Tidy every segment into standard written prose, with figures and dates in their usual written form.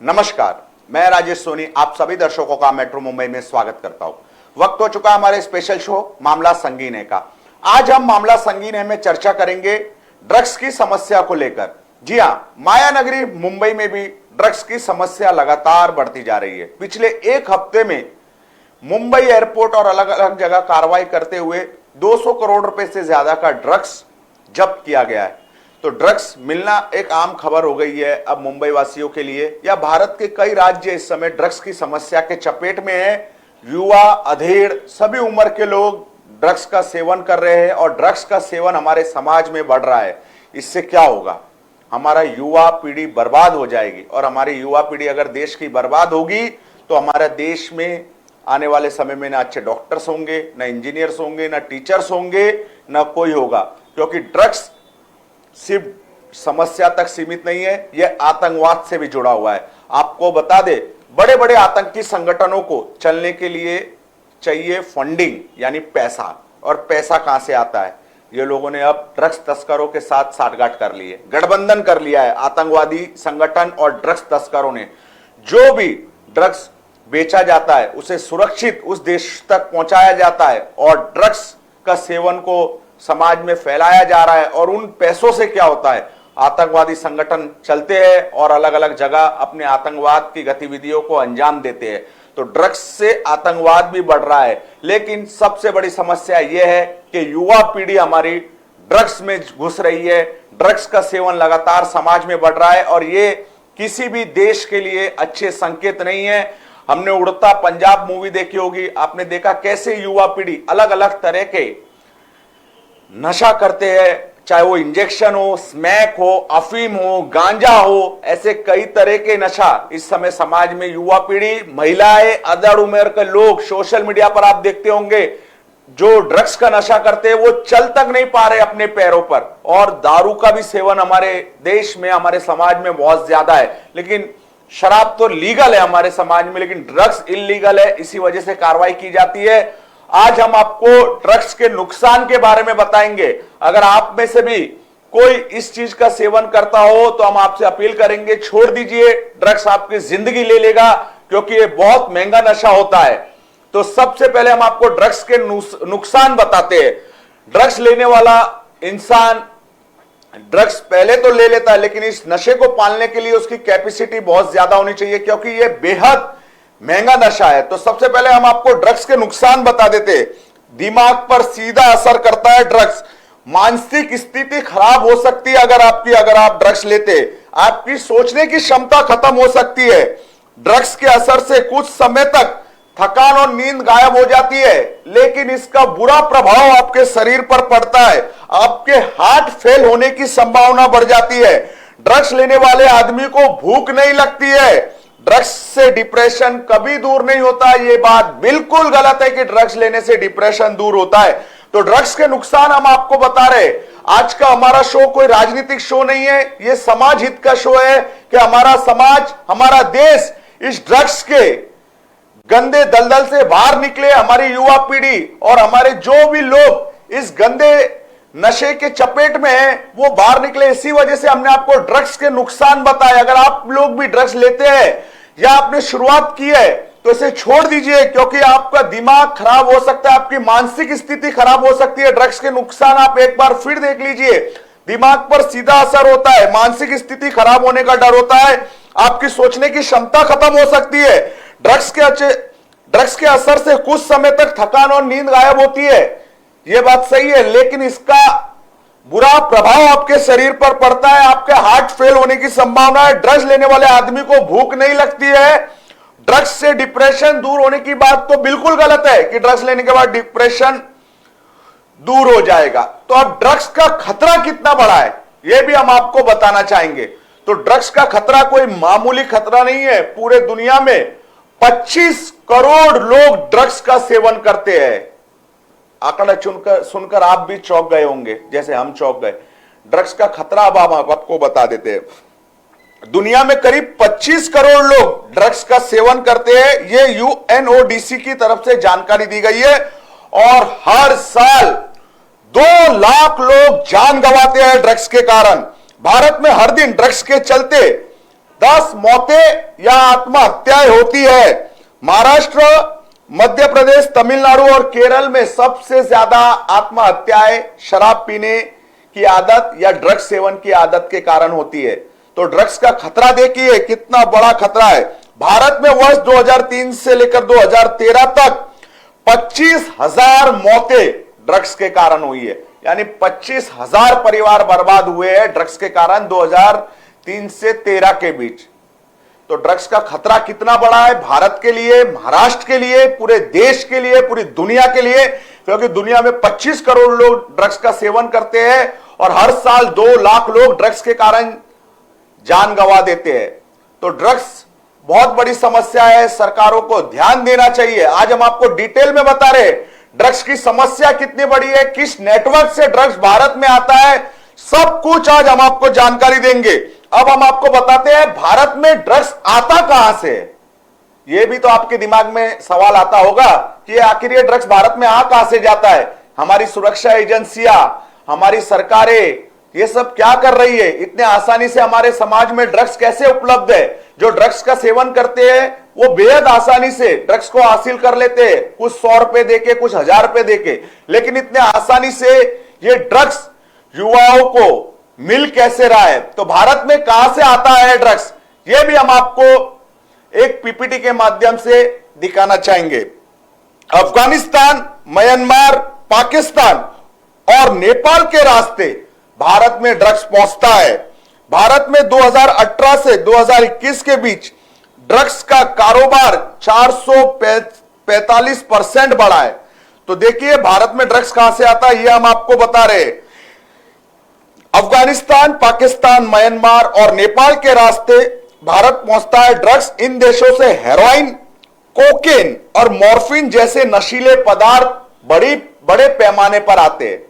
नमस्कार, मैं राजेश सोनी आप सभी दर्शकों का मेट्रो मुंबई में स्वागत करता हूं। वक्त हो चुका हमारे स्पेशल शो मामला संगीन है का। आज हम मामला संगीन है में चर्चा करेंगे ड्रग्स की समस्या को लेकर। जी हां, माया नगरी मुंबई में भी ड्रग्स की समस्या लगातार बढ़ती जा रही है। पिछले एक हफ्ते में मुंबई एयरपोर्ट और अलग अलग जगह कार्रवाई करते हुए 200 करोड़ रुपए से ज्यादा का ड्रग्स जब्त किया गया है। तो ड्रग्स मिलना एक आम खबर हो गई है अब मुंबई वासियों के लिए, या भारत के कई राज्य इस समय ड्रग्स की समस्या के चपेट में है। युवा, अधेड़, सभी उम्र के लोग ड्रग्स का सेवन कर रहे हैं और ड्रग्स का सेवन हमारे समाज में बढ़ रहा है। इससे क्या होगा? हमारा युवा पीढ़ी बर्बाद हो जाएगी, और हमारी युवा पीढ़ी अगर देश की बर्बाद होगी तो हमारे देश में आने वाले समय में ना अच्छे डॉक्टर्स होंगे, ना इंजीनियर्स होंगे, ना टीचर्स होंगे, ना कोई होगा। क्योंकि ड्रग्स सिर्फ समस्या तक सीमित नहीं है, यह आतंकवाद से भी जुड़ा हुआ है। आपको बता दे, बड़े बड़े आतंकी संगठनों को चलने के लिए चाहिए फंडिंग, यानी पैसा। और पैसा कहां से आता है? ये लोगों ने अब ड्रग्स तस्करों के साथ साठगांठ कर ली है, गठबंधन कर लिया है। आतंकवादी संगठन और ड्रग्स तस्करों ने जो भी ड्रग्स बेचा जाता है उसे सुरक्षित उस देश तक पहुंचाया जाता है, और ड्रग्स का सेवन को समाज में फैलाया जा रहा है। और उन पैसों से क्या होता है? आतंकवादी संगठन चलते हैं और अलग अलग जगह अपने आतंकवाद की गतिविधियों को अंजाम देते हैं। तो ड्रग्स से आतंकवाद भी बढ़ रहा है। लेकिन सबसे बड़ी समस्या यह है कि युवा पीढ़ी हमारी ड्रग्स में घुस रही है। ड्रग्स का सेवन लगातार समाज में बढ़ रहा है, और ये किसी भी देश के लिए अच्छे संकेत नहीं है। हमने उड़ता पंजाब मूवी देखी होगी, आपने देखा कैसे युवा पीढ़ी अलग अलग तरह के नशा करते हैं, चाहे वो इंजेक्शन हो, स्मैक हो, अफीम हो, गांजा हो, ऐसे कई तरह के नशा इस समय समाज में युवा पीढ़ी, महिलाएं, अदर उम्र के लोग, सोशल मीडिया पर आप देखते होंगे जो ड्रग्स का नशा करते हैं वो चल तक नहीं पा रहे अपने पैरों पर। और दारू का भी सेवन हमारे देश में, हमारे समाज में बहुत ज्यादा है। लेकिन शराब तो लीगल है हमारे समाज में, लेकिन ड्रग्स इलीगल है, इसी वजह से कार्रवाई की जाती है। आज हम आपको ड्रग्स के नुकसान के बारे में बताएंगे। अगर आप में से भी कोई इस चीज का सेवन करता हो तो हम आपसे अपील करेंगे, छोड़ दीजिए। ड्रग्स आपकी जिंदगी ले लेगा, क्योंकि ये बहुत महंगा नशा होता है। तो सबसे पहले हम आपको ड्रग्स के नुकसान बताते हैं। ड्रग्स लेने वाला इंसान ड्रग्स पहले तो ले लेता है, लेकिन इस नशे को पालने के लिए उसकी कैपेसिटी बहुत ज्यादा होनी चाहिए, क्योंकि यह बेहद महंगा नशा है। तो सबसे पहले हम आपको ड्रग्स के नुकसान बता देते। दिमाग पर सीधा असर करता है ड्रग्स। मानसिक स्थिति खराब हो सकती है अगर आप ड्रग्स लेते। आपकी सोचने की क्षमता खत्म हो सकती है। ड्रग्स के असर से कुछ समय तक थकान और नींद गायब हो जाती है, लेकिन इसका बुरा प्रभाव आपके शरीर पर पड़ता है। आपके हार्ट फेल होने की संभावना बढ़ जाती है। ड्रग्स लेने वाले आदमी को भूख नहीं लगती है। ड्रग्स से डिप्रेशन कभी दूर नहीं होता। यह बात बिल्कुल गलत है कि ड्रग्स लेने से डिप्रेशन दूर होता है। तो ड्रग्स के नुकसान हम आपको बता रहे। आज का हमारा शो कोई राजनीतिक शो नहीं है, यह समाज हित का शो है कि हमारा समाज, हमारा देश इस ड्रग्स के गंदे दलदल से बाहर निकले। हमारी युवा पीढ़ी और हमारे जो भी लोग इस गंदे नशे के चपेट में है वो बाहर निकले। इसी वजह से हमने आपको ड्रग्स के नुकसान बताए। अगर आप लोग भी ड्रग्स लेते हैं या आपने शुरुआत की है तो इसे छोड़ दीजिए, क्योंकि आपका दिमाग खराब हो सकता है, आपकी मानसिक स्थिति खराब हो सकती है। ड्रग्स के नुकसान आप एक बार फिर देख लीजिए। दिमाग पर सीधा असर होता है, मानसिक स्थिति खराब होने का डर होता है, आपकी सोचने की क्षमता खत्म हो सकती है। ड्रग्स के असर से कुछ समय तक थकान और नींद गायब होती है, यह बात सही है, लेकिन इसका बुरा प्रभाव आपके शरीर पर पड़ता है। आपके हार्ट फेल होने की संभावना है। ड्रग्स लेने वाले आदमी को भूख नहीं लगती है। ड्रग्स से डिप्रेशन दूर होने की बात तो बिल्कुल गलत है कि ड्रग्स लेने के बाद डिप्रेशन दूर हो जाएगा। तो अब ड्रग्स का खतरा कितना बड़ा है यह भी हम आपको बताना चाहेंगे। तो ड्रग्स का खतरा कोई मामूली खतरा नहीं है। पूरे दुनिया में 25 करोड़ लोग ड्रग्स का सेवन करते हैं। आंकड़ा सुनकर आप भी चौंक गए होंगे, जैसे हम चौंक गए। ड्रग्स का खतरा अब हम आपको बता देते हैं। दुनिया में करीब 25 करोड़ लोग ड्रग्स का सेवन करते हैं। यह यूएनओडीसी की तरफ से जानकारी दी गई है। और हर साल 2 लाख लोग जान गंवाते हैं ड्रग्स के कारण। भारत में हर दिन ड्रग्स के चलते 10 मौतें या आत्महत्याएं होती है। महाराष्ट्र, मध्य प्रदेश, तमिलनाडु और केरल में सबसे ज्यादा आत्महत्याएं शराब पीने की आदत या ड्रग्स सेवन की आदत के कारण होती है। तो ड्रग्स का खतरा देखिए कितना बड़ा खतरा है। भारत में वर्ष 2003 से लेकर 2013 तक 25,000 मौतें ड्रग्स के कारण हुई है, यानी 25,000 परिवार बर्बाद हुए हैं ड्रग्स के कारण 2003 से 13 के बीच। तो ड्रग्स का खतरा कितना बड़ा है भारत के लिए, महाराष्ट्र के लिए, पूरे देश के लिए, पूरी दुनिया के लिए, क्योंकि दुनिया में 25 करोड़ लोग ड्रग्स का सेवन करते हैं और हर साल 2 लाख लोग ड्रग्स के कारण जान गंवा देते हैं। तो ड्रग्स बहुत बड़ी समस्या है, सरकारों को ध्यान देना चाहिए। आज हम आपको डिटेल में बता रहे ड्रग्स की समस्या कितनी बड़ी है, किस नेटवर्क से ड्रग्स भारत में आता है, सब कुछ आज हम आपको जानकारी देंगे। अब हम आपको बताते हैं भारत में ड्रग्स आता कहां से। यह भी तो आपके दिमाग में सवाल आता होगा कि आखिर ये ड्रग्स भारत में आ कहां से जाता है। हमारी सुरक्षा एजेंसियां, हमारी सरकारें ये सब क्या कर रही है, इतने आसानी से हमारे समाज में ड्रग्स कैसे उपलब्ध है। जो ड्रग्स का सेवन करते हैं वो बेहद आसानी से ड्रग्स को हासिल कर लेते हैं, कुछ 100 रुपए देके, कुछ 1000 रुपए देके, लेकिन इतने आसानी से ये ड्रग्स युवाओं को मिल कैसे रहा है। तो भारत में कहां से आता है ड्रग्स, ये भी हम आपको एक पीपीटी के माध्यम से दिखाना चाहेंगे। अफगानिस्तान, म्यांमार, पाकिस्तान और नेपाल के रास्ते भारत में ड्रग्स पहुंचता है। भारत में 2018 से 2021 के बीच ड्रग्स का कारोबार 445% बढ़ा है। तो देखिए भारत में ड्रग्स कहां से आता है, यह हम आपको बता रहे हैं। अफगानिस्तान, पाकिस्तान, म्यांमार और नेपाल के रास्ते भारत पहुंचता है ड्रग्स। इन देशों से हेरोइन, कोकेन और मॉर्फिन जैसे नशीले पदार्थ बड़े पैमाने पर आते हैं।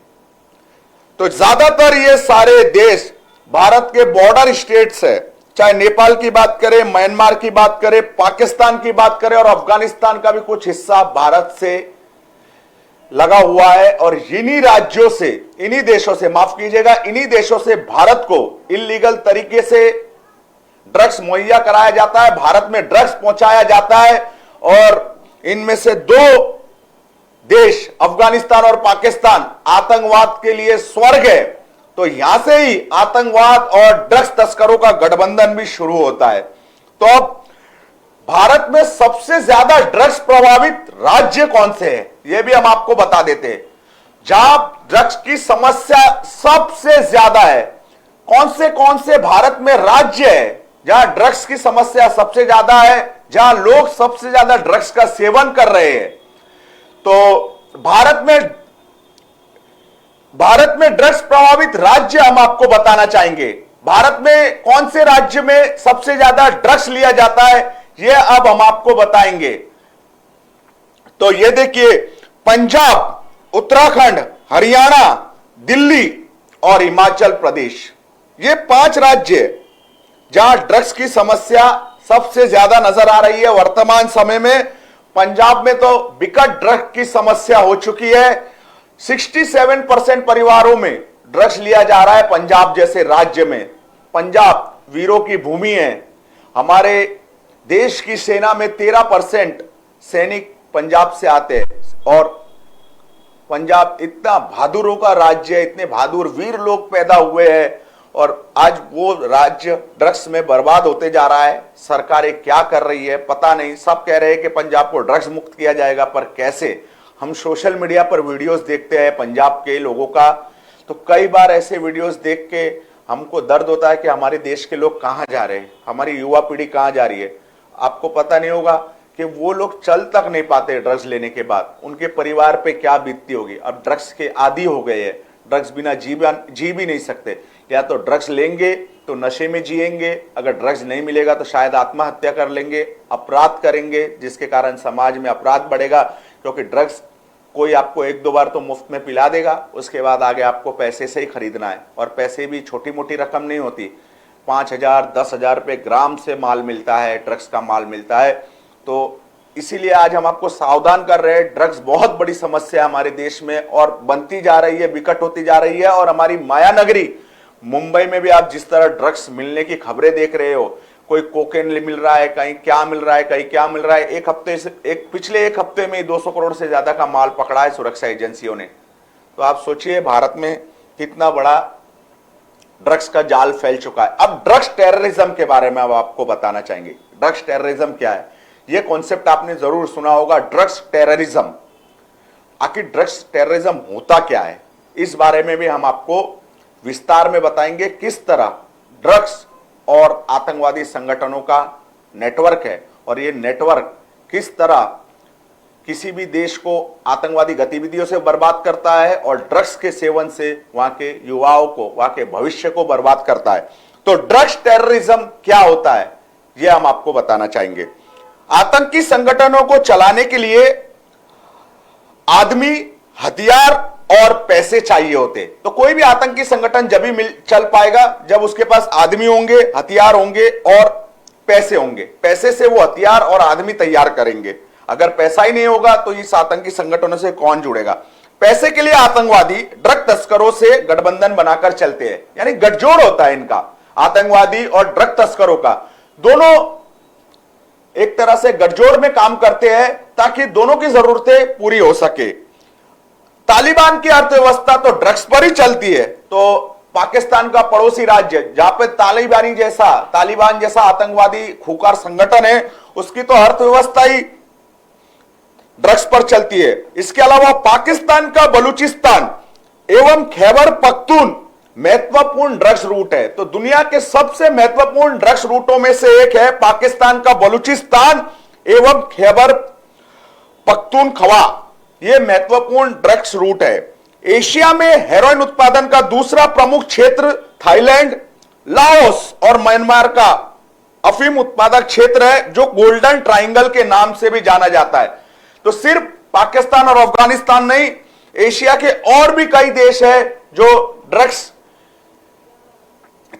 तो ज्यादातर ये सारे देश भारत के बॉर्डर स्टेट्स है, चाहे नेपाल की बात करें, म्यांमार की बात करें, पाकिस्तान की बात करें और अफगानिस्तान का भी कुछ हिस्सा भारत से लगा हुआ है। और इन्हीं राज्यों से, इन्हीं देशों से, माफ कीजिएगा, इन्हीं देशों से भारत को इल्लीगल तरीके से ड्रग्स मुहैया कराया जाता है, भारत में ड्रग्स पहुंचाया जाता है। और इनमें से 2 देश, अफगानिस्तान और पाकिस्तान, आतंकवाद के लिए स्वर्ग है। तो यहां से ही आतंकवाद और ड्रग्स तस्करों का गठबंधन भी शुरू होता है। तो अब भारत में सबसे ज्यादा ड्रग्स प्रभावित राज्य कौन से हैं, यह भी हम आपको बता देते हैं। जहां ड्रग्स की समस्या सबसे ज्यादा है, कौन से भारत में राज्य है जहां ड्रग्स की समस्या सबसे ज्यादा है, जहां लोग सबसे ज्यादा ड्रग्स का सेवन कर रहे हैं। तो भारत में ड्रग्स प्रभावित राज्य हम आपको बताना चाहेंगे। भारत में कौन से राज्य में सबसे ज्यादा ड्रग्स लिया जाता है, यह अब हम आपको बताएंगे। तो ये देखिए, पंजाब, उत्तराखंड, हरियाणा, दिल्ली और हिमाचल प्रदेश, ये 5 राज्य जहां ड्रग्स की समस्या सबसे ज्यादा नजर आ रही है वर्तमान समय में। पंजाब में तो विकट ड्रग्स की समस्या हो चुकी है। 67% परिवारों में ड्रग्स लिया जा रहा है पंजाब जैसे राज्य में। पंजाब वीरों की भूमि है। हमारे देश की सेना में 13% सैनिक पंजाब से आते हैं और पंजाब इतना बहादुरों का राज्य है, इतने बहादुर वीर लोग पैदा हुए हैं और आज वो राज्य ड्रग्स में बर्बाद होते जा रहा है। सरकारें क्या कर रही है पता नहीं। सब कह रहे हैं कि पंजाब को ड्रग्स मुक्त किया जाएगा, पर कैसे। हम सोशल मीडिया पर वीडियोस देखते हैं पंजाब के लोगों का, तो कई बार ऐसे वीडियोस देख के हमको दर्द होता है कि हमारे देश के लोग कहां जा रहे हैं, हमारी युवा पीढ़ी कहां जा रही है। आपको पता नहीं होगा कि वो लोग चल तक नहीं पाते ड्रग्स लेने के बाद, उनके परिवार पे क्या बीतती होगी। अब ड्रग्स के आदी हो गए हैं, ड्रग्स बिना जी भी नहीं सकते। या तो ड्रग्स लेंगे तो नशे में जिएंगे, अगर ड्रग्स नहीं मिलेगा तो शायद आत्महत्या कर लेंगे, अपराध करेंगे, जिसके कारण समाज में अपराध बढ़ेगा। क्योंकि ड्रग्स कोई आपको 1-2 बार तो मुफ्त में पिला देगा, उसके बाद आगे आपको पैसे से ही खरीदना है। और पैसे भी छोटी मोटी रकम नहीं होती, 5,000 10,000 रुपये ग्राम से माल मिलता है, ड्रग्स का माल मिलता है। तो इसीलिए आज हम आपको सावधान कर रहे हैं। ड्रग्स बहुत बड़ी समस्या हमारे देश में और बनती जा रही है, विकट होती जा रही है। और हमारी माया नगरी मुंबई में भी आप जिस तरह ड्रग्स मिलने की खबरें देख रहे हो, कोई कोकेन मिल रहा है, कहीं क्या मिल रहा है, कहीं क्या मिल रहा है। पिछले एक हफ्ते में 200 करोड़ से ज्यादा का माल पकड़ा है सुरक्षा एजेंसियों ने। तो आप सोचिए भारत में कितना बड़ा ड्रग्स का जाल फैल चुका है। अब ड्रग्स टेररिज्म के बारे में अब आपको बताना चाहेंगे। ड्रग्स टेररिज्म क्या है, यह कॉन्सेप्ट आपने जरूर सुना होगा, ड्रग्स टेररिज्म। आखिर ड्रग्स टेररिज्म होता क्या है, इस बारे में भी हम आपको विस्तार में बताएंगे। किस तरह ड्रग्स और आतंकवादी संगठनों का नेटवर्क है और यह नेटवर्क किस तरह किसी भी देश को आतंकवादी गतिविधियों से बर्बाद करता है और ड्रग्स के सेवन से वहां के युवाओं को, वहां के भविष्य को बर्बाद करता है। तो ड्रग्स टेररिज्म क्या होता है, यह हम आपको बताना चाहेंगे। आतंकी संगठनों को चलाने के लिए आदमी, हथियार और पैसे चाहिए होते। तो कोई भी आतंकी संगठन जब भी चल पाएगा जब उसके पास आदमी होंगे, हथियार होंगे और पैसे होंगे। पैसे से वो हथियार और आदमी तैयार करेंगे। अगर पैसा ही नहीं होगा तो इस आतंकी संगठनों से कौन जुड़ेगा। पैसे के लिए आतंकवादी ड्रग तस्करों से गठबंधन बनाकर चलते हैं, यानी गठजोड़ होता है इनका, आतंकवादी और ड्रग तस्करों का। दोनों एक तरह से गठजोड़ में काम करते हैं ताकि दोनों की जरूरतें पूरी हो सके। तालिबान की अर्थव्यवस्था तो ड्रग्स पर ही चलती है। तो पाकिस्तान का पड़ोसी राज्य जहां पे तालिबान जैसा आतंकवादी खूंखार संगठन है, उसकी तो अर्थव्यवस्था ही ड्रग्स पर चलती है। इसके अलावा पाकिस्तान का बलूचिस्तान एवं खैबर पख्तून महत्वपूर्ण ड्रग्स रूट है। तो दुनिया के सबसे महत्वपूर्ण ड्रग्स रूटों में से एक है पाकिस्तान का बलूचिस्तान एवं खैबर पख्तूनख्वा। यह महत्वपूर्ण ड्रग्स रूट है। एशिया में हेरोइन उत्पादन का दूसरा प्रमुख क्षेत्र थाईलैंड, लाओस और म्यांमार का अफीम उत्पादक क्षेत्र है, जो गोल्डन ट्रायंगल के नाम से भी जाना जाता है। तो सिर्फ पाकिस्तान और अफगानिस्तान नहीं, एशिया के और भी कई देश है जो ड्रग्स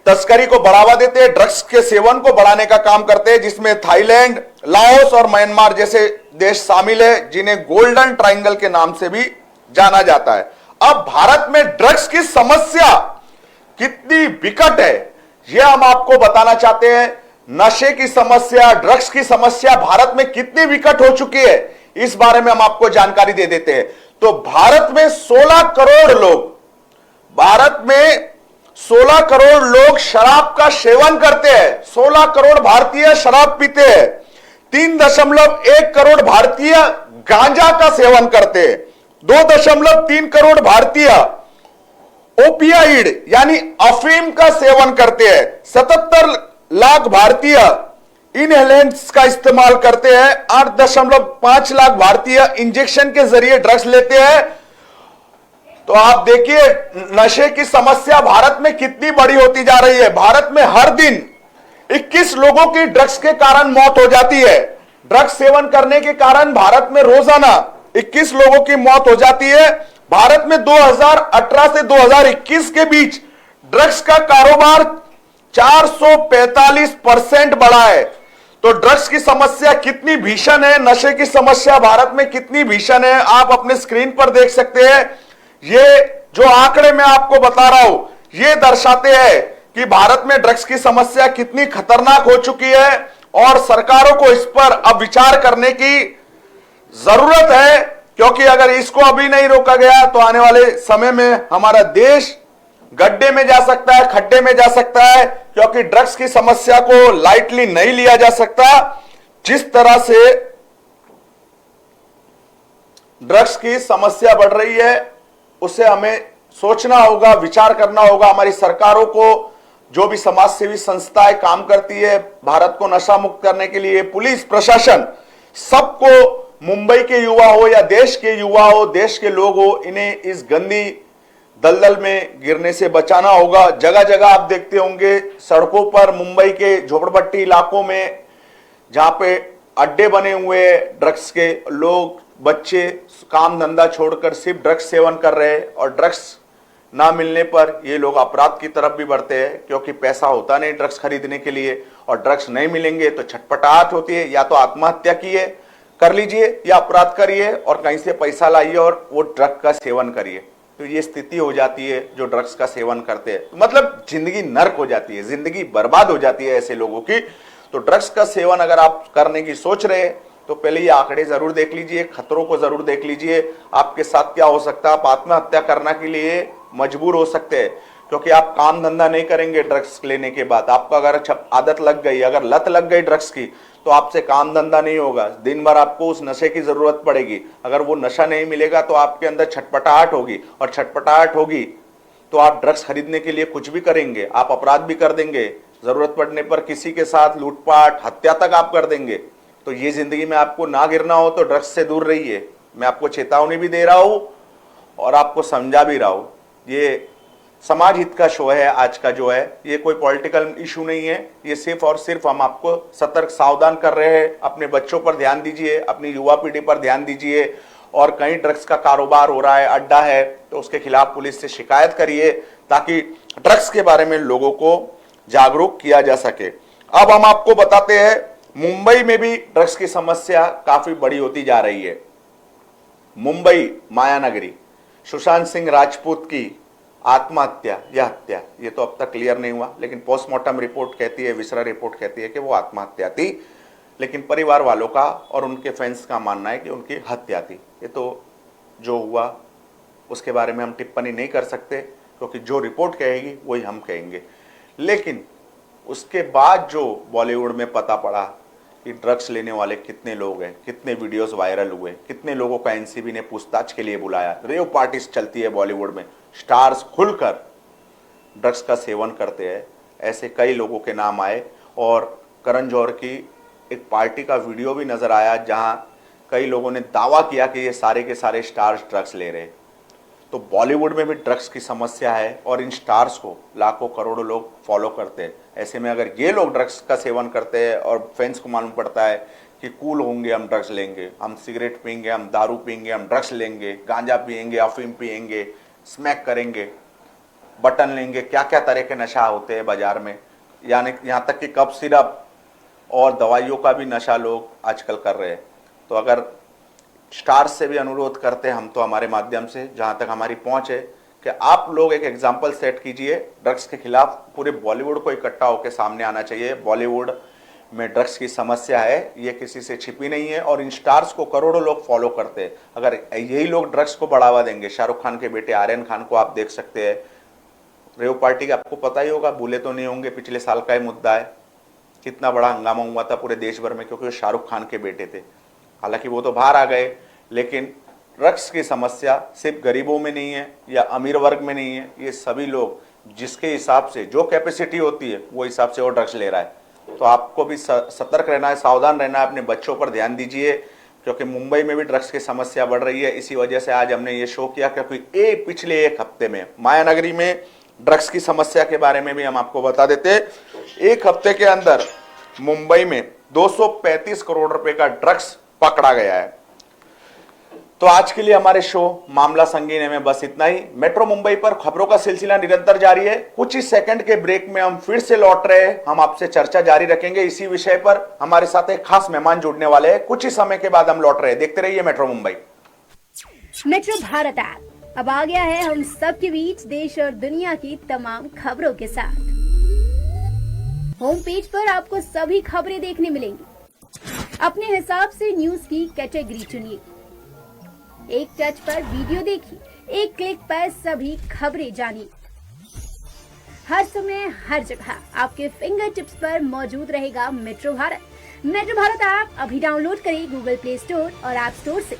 तस्करी को बढ़ावा देते हैं, ड्रग्स के सेवन को बढ़ाने का काम करते हैं, जिसमें थाईलैंड, लाओस और म्यांमार जैसे देश शामिल है, जिन्हें गोल्डन ट्रायंगल के नाम से भी जाना जाता है। अब भारत में ड्रग्स की समस्या कितनी विकट है, यह हम आपको बताना चाहते हैं। नशे की समस्या, ड्रग्स की समस्या भारत में कितनी विकट हो चुकी है, इस बारे में हम आपको जानकारी दे देते हैं। तो भारत में 16 करोड़ लोग शराब का सेवन करते हैं। 16 करोड़ भारतीय शराब पीते हैं। 3.1 करोड़ भारतीय गांजा का सेवन करते हैं। 2.3 करोड़ भारतीय ओपियाइड यानी अफीम का सेवन करते हैं। 77 लाख भारतीय इनहेलेंट्स का इस्तेमाल करते हैं। 8.5 लाख भारतीय इंजेक्शन के जरिए ड्रग्स लेते हैं। तो आप देखिए नशे की समस्या भारत में कितनी बड़ी होती जा रही है। भारत में हर दिन 21 लोगों की ड्रग्स के कारण मौत हो जाती है। ड्रग्स सेवन करने के कारण भारत में रोजाना 21 लोगों की मौत हो जाती है। भारत में 2018 से 2021 के बीच ड्रग्स का कारोबार 445% बढ़ा है। तो ड्रग्स की समस्या कितनी भीषण है, नशे की समस्या भारत में कितनी भीषण है, आप अपने स्क्रीन पर देख सकते हैं। ये जो आंकड़े मैं आपको बता रहा हूं, ये दर्शाते हैं कि भारत में ड्रग्स की समस्या कितनी खतरनाक हो चुकी है और सरकारों को इस पर अब विचार करने की जरूरत है, क्योंकि अगर इसको अभी नहीं रोका गया तो आने वाले समय में हमारा देश गड्ढे में जा सकता है, खड्डे में जा सकता है, क्योंकि ड्रग्स की समस्या को लाइटली नहीं लिया जा सकता। जिस तरह से ड्रग्स की समस्या बढ़ रही है उसे हमें सोचना होगा, विचार करना होगा। हमारी सरकारों को, जो भी समाज सेवी संस्थाएं काम करती है भारत को नशा मुक्त करने के लिए, पुलिस प्रशासन, सबको, मुंबई के युवा हो या देश के युवा हो, देश के लोग हो, इन्हें इस गंदी दलदल में गिरने से बचाना होगा। जगह जगह आप देखते होंगे सड़कों पर, मुंबई के झोपड़पट्टी इलाकों में जहां पे अड्डे बने हुए ड्रग्स के, लोग, बच्चे काम धंधा छोड़कर सिर्फ ड्रग्स सेवन कर रहे हैं और ड्रग्स ना मिलने पर ये लोग अपराध की तरफ भी बढ़ते हैं, क्योंकि पैसा होता नहीं ड्रग्स खरीदने के लिए और ड्रग्स नहीं मिलेंगे तो छटपटाहट होती है। या तो आत्महत्या कर लीजिए या अपराध करिए और कहीं से पैसा लाइए और वो ड्रग का सेवन करिए। तो ये स्थिति हो जाती है जो ड्रग्स का सेवन करते हैं। मतलब जिंदगी नर्क हो जाती है, जिंदगी बर्बाद हो जाती है ऐसे लोगों की। तो ड्रग्स का सेवन अगर आप करने की सोच रहे हैं तो पहले ये आंकड़े जरूर देख लीजिए, खतरों को जरूर देख लीजिए, आपके साथ क्या हो सकता है। आप आत्महत्या करने के लिए मजबूर हो सकते हैं, क्योंकि आप काम धंधा नहीं करेंगे ड्रग्स लेने के बाद। आपको अगर आदत लग गई, अगर लत लग गई ड्रग्स की, तो आपसे काम धंधा नहीं होगा, दिन भर आपको उस नशे की जरूरत पड़ेगी। अगर वो नशा नहीं मिलेगा तो आपके अंदर छटपटाहट होगी, और छटपटाहट होगी तो आप ड्रग्स खरीदने के लिए कुछ भी करेंगे, आप अपराध भी कर देंगे, जरूरत पड़ने पर किसी के साथ लूटपाट, हत्या तक आप कर देंगे। तो ये जिंदगी में आपको ना गिरना हो तो ड्रग्स से दूर रहिए। मैं आपको चेतावनी भी दे रहा हूं और आपको समझा भी रहा हूं। ये समाज हित का शो है आज का जो है, ये कोई पॉलिटिकल इशू नहीं है। ये सिर्फ और सिर्फ हम आपको सतर्क सावधान कर रहे हैं। अपने बच्चों पर ध्यान दीजिए, अपनी युवा पीढ़ी पर ध्यान दीजिए, और कहीं ड्रग्स का कारोबार हो रहा है, अड्डा है, तो उसके खिलाफ पुलिस से शिकायत करिए, ताकि ड्रग्स के बारे में लोगों को जागरूक किया जा सके। अब हम आपको बताते हैं, मुंबई में भी ड्रग्स की समस्या काफी बड़ी होती जा रही है। मुंबई मायानगरी, सुशांत सिंह राजपूत की आत्महत्या या हत्या, ये तो अब तक क्लियर नहीं हुआ, लेकिन पोस्टमार्टम रिपोर्ट कहती है, विसरा रिपोर्ट कहती है कि वो आत्महत्या थी, लेकिन परिवार वालों का और उनके फैंस का मानना है कि उनकी हत्या थी। ये तो जो हुआ उसके बारे में हम टिप्पणी नहीं कर सकते, क्योंकि जो रिपोर्ट कहेगी वही हम कहेंगे। लेकिन उसके बाद जो बॉलीवुड में पता पड़ा कि ड्रग्स लेने वाले कितने लोग हैं, कितने वीडियोस वायरल हुए, कितने लोगों का एनसीबी ने पूछताछ के लिए बुलाया, रेव पार्टीज चलती है बॉलीवुड में, स्टार्स खुलकर ड्रग्स का सेवन करते हैं, ऐसे कई लोगों के नाम आए। और करण जौहर की एक पार्टी का वीडियो भी नजर आया, जहां कई लोगों ने दावा किया कि ये सारे के सारे स्टार्स ड्रग्स ले रहे हैं। तो बॉलीवुड में भी ड्रग्स की समस्या है, और इन स्टार्स को लाखों करोड़ों लोग फॉलो करते हैं। ऐसे में अगर ये लोग ड्रग्स का सेवन करते हैं और फैंस को मालूम पड़ता है कि कूल होंगे, हम ड्रग्स लेंगे, हम सिगरेट पीएंगे, हम दारू पीएंगे, हम ड्रग्स लेंगे, गांजा पिएंगे, अफीम पिएंगे, स्मैक करेंगे, बटन लेंगे, क्या क्या तरह के नशा होते हैं बाजार में, यानी यहाँ तक कि कप सिरप और दवाइयों का भी नशा लोग आजकल कर रहे हैं। तो अगर स्टार्स से भी अनुरोध करते हैं हम, तो हमारे माध्यम से जहाँ तक हमारी पहुँच है, कि आप लोग एक एग्जाम्पल सेट कीजिए ड्रग्स के खिलाफ। पूरे बॉलीवुड को इकट्ठा होकर सामने आना चाहिए। बॉलीवुड में ड्रग्स की समस्या है, ये किसी से छिपी नहीं है, और इन स्टार्स को करोड़ों लोग फॉलो करते हैं। अगर यही लोग ड्रग्स को बढ़ावा देंगे, शाहरुख खान के बेटे आर्यन खान को आप देख सकते हैं, रेव पार्टी का आपको पता ही होगा, भूले तो नहीं होंगे, पिछले साल का ही मुद्दा है, कितना बड़ा हंगामा हुआ था पूरे देश भर में, क्योंकि वो शाहरुख खान के बेटे थे। हालांकि वो तो बाहर आ गए, लेकिन ड्रग्स की समस्या सिर्फ गरीबों में नहीं है या अमीर वर्ग में नहीं है, ये सभी लोग जिसके हिसाब से जो कैपेसिटी होती है वो हिसाब से वो ड्रग्स ले रहा है। तो आपको भी सतर्क रहना है, सावधान रहना है, अपने बच्चों पर ध्यान दीजिए, क्योंकि मुंबई में भी ड्रग्स की समस्या बढ़ रही है। इसी वजह से आज हमने ये शो किया, क्योंकि पिछले एक हफ्ते में मायानगरी में ड्रग्स की समस्या के बारे में भी हम आपको बता देते। एक हफ्ते के अंदर मुंबई में 235 करोड़ रुपए का ड्रग्स पकड़ा गया है। तो आज के लिए हमारे शो मामला संगीन है में बस इतना ही। मेट्रो मुंबई पर खबरों का सिलसिला निरंतर जारी है। कुछ ही सेकंड के ब्रेक में हम फिर से लौट रहे हैं, हम आपसे चर्चा जारी रखेंगे इसी विषय पर। हमारे साथ एक खास मेहमान जुड़ने वाले हैं, कुछ ही समय के बाद हम लौट रहे हैं। देखते रहिए metro Mumbai. Metro Bharat app अब आ गया है हम सबके बीच देश और दुनिया की तमाम खबरों के साथ। होम पेज पर आपको सभी खबरें देखने मिलेंगी। अपने हिसाब से न्यूज की कैटेगरी चुनिए, एक टच पर वीडियो देखिए, एक क्लिक पर सभी खबरें जानिए। हर समय हर जगह आपके फिंगर टिप्स पर मौजूद रहेगा metro Bharat. Metro Bharat app अभी डाउनलोड करें गूगल प्ले स्टोर और ऐप स्टोर से।